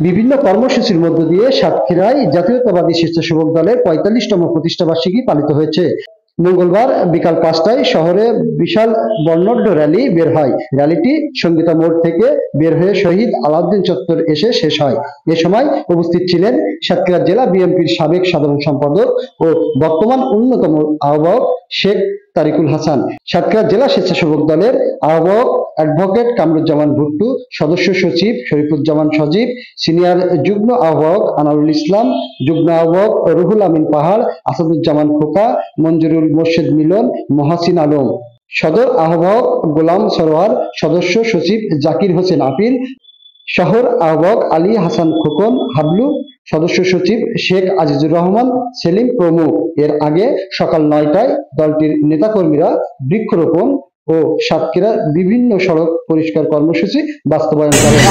বিভিন্ন কর্মসূচির মধ্য দিয়ে সাতক্ষীরায় জাতীয়তাবাদী স্বেচ্ছাসেবক দলের ৪৫তম প্রতিষ্ঠাবার্ষিকী পালিত হয়েছে। মঙ্গলবার বিকাল ৫টায় শহরে বিশাল বর্ণাঢ্য র্যালি বের হয়। র্যালিটি সঙ্গীতা মোড় থেকে বের হয়ে শহীদ আলাউদ্দিন চত্বর এসে শেষ হয়। এ সময় উপস্থিত ছিলেন সাতক্ষীরা জেলা বিএনপির সাবেক সাধারণ সম্পাদক ও বর্তমান অন্যতম আহ্বায়ক শেখ তারিকুল হাসান, সাতক্ষীরা জেলা স্বেচ্ছাসেবক দলের আহ্বায়ক অ্যাডভোকেট কামরুজ্জামান ভুট্টু, সদস্য সচিব শরীফুজ্জামান সজীব, সিনিয়র যুগ্ম আহ্বায়ক আনারুল ইসলাম, যুগ্ম আহ্বায়ক রুহুল আমিন পাহাড়, আসাদুজ্জামান খোকা, মঞ্জুরুল মোর্শেদ মিলন, মহাসিন আলম, সদর আহ্বায়ক গোলাম সরোয়ার, সদস্য সচিব জাকির হোসেন আপিল, শহর আহ্বায়ক আলী হাসান খোকন হাবলু, সদস্য সচিব শেখ আজিজুর রহমান সেলিম প্রমুখ। এর আগে সকাল ৯টায় দলটির নেতাকর্মীরা বৃক্ষরোপণ ও সাতক্ষীরার বিভিন্ন সড়ক পরিষ্কার কর্মসূচি বাস্তবায়ন করেন।